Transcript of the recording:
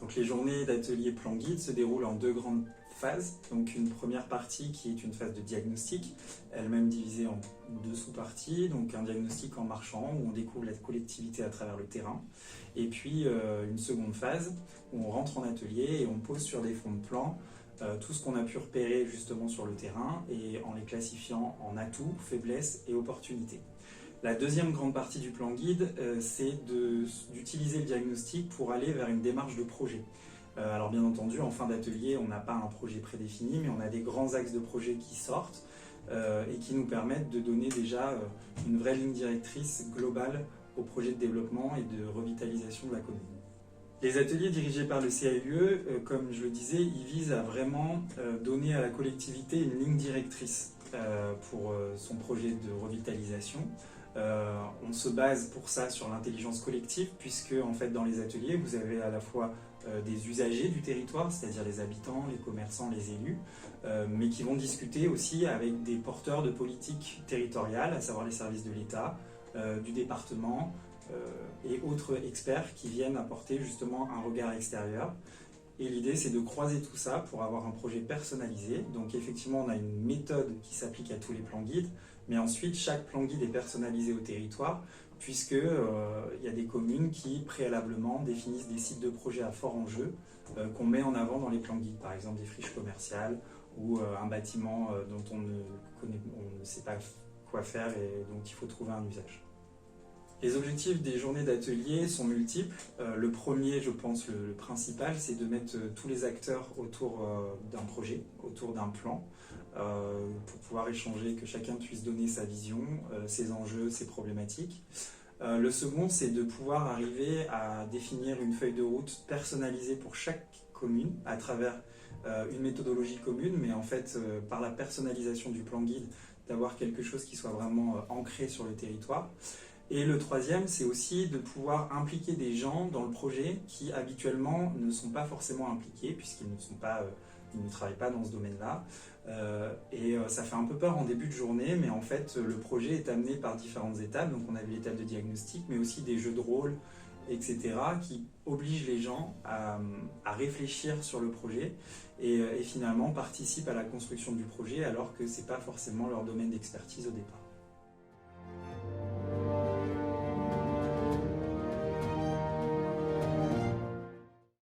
Donc les journées d'atelier plan guide se déroulent en deux grandes phases. Donc une première partie qui est une phase de diagnostic, elle-même divisée en deux sous-parties. Donc un diagnostic en marchant où on découvre la collectivité à travers le terrain. Et puis une seconde phase où on rentre en atelier et on pose sur des fonds de plan tout ce qu'on a pu repérer justement sur le terrain et en les classifiant en atouts, faiblesses et opportunités. La deuxième grande partie du plan guide, c'est d'utiliser le diagnostic pour aller vers une démarche de projet. Alors bien entendu, en fin d'atelier, on n'a pas un projet prédéfini, mais on a des grands axes de projet qui sortent et qui nous permettent de donner déjà une vraie ligne directrice globale au projet de développement et de revitalisation de la commune. Les ateliers dirigés par le CAUE, comme je le disais, ils visent à vraiment donner à la collectivité une ligne directrice pour son projet de revitalisation. On se base pour ça sur l'intelligence collective, puisque en fait, dans les ateliers, vous avez à la fois des usagers du territoire, c'est-à-dire les habitants, les commerçants, les élus, mais qui vont discuter aussi avec des porteurs de politiques territoriales, à savoir les services de l'État, du département, et autres experts qui viennent apporter justement un regard extérieur. Et l'idée, c'est de croiser tout ça pour avoir un projet personnalisé. Donc effectivement, on a une méthode qui s'applique à tous les plans guides, mais ensuite, chaque plan guide est personnalisé au territoire, puisqu'il y a des communes qui, préalablement, définissent des sites de projet à fort enjeu qu'on met en avant dans les plans guides. Par exemple, des friches commerciales ou un bâtiment dont on ne sait pas quoi faire et dont il faut trouver un usage. Les objectifs des journées d'atelier sont multiples. Le premier, je pense, le principal, c'est de mettre tous les acteurs autour d'un projet, autour d'un plan, pour pouvoir échanger, que chacun puisse donner sa vision, ses enjeux, ses problématiques. Le second, c'est de pouvoir arriver à définir une feuille de route personnalisée pour chaque commune à travers une méthodologie commune, mais en fait, par la personnalisation du plan guide, d'avoir quelque chose qui soit vraiment ancré sur le territoire. Et le troisième, c'est aussi de pouvoir impliquer des gens dans le projet qui habituellement ne sont pas forcément impliqués puisqu'ils ne travaillent pas dans ce domaine-là. Ça fait un peu peur en début de journée, mais en fait le projet est amené par différentes étapes. Donc on a vu l'étape de diagnostic, mais aussi des jeux de rôle, etc. qui obligent les gens à réfléchir sur le projet et finalement participent à la construction du projet alors que ce n'est pas forcément leur domaine d'expertise au départ.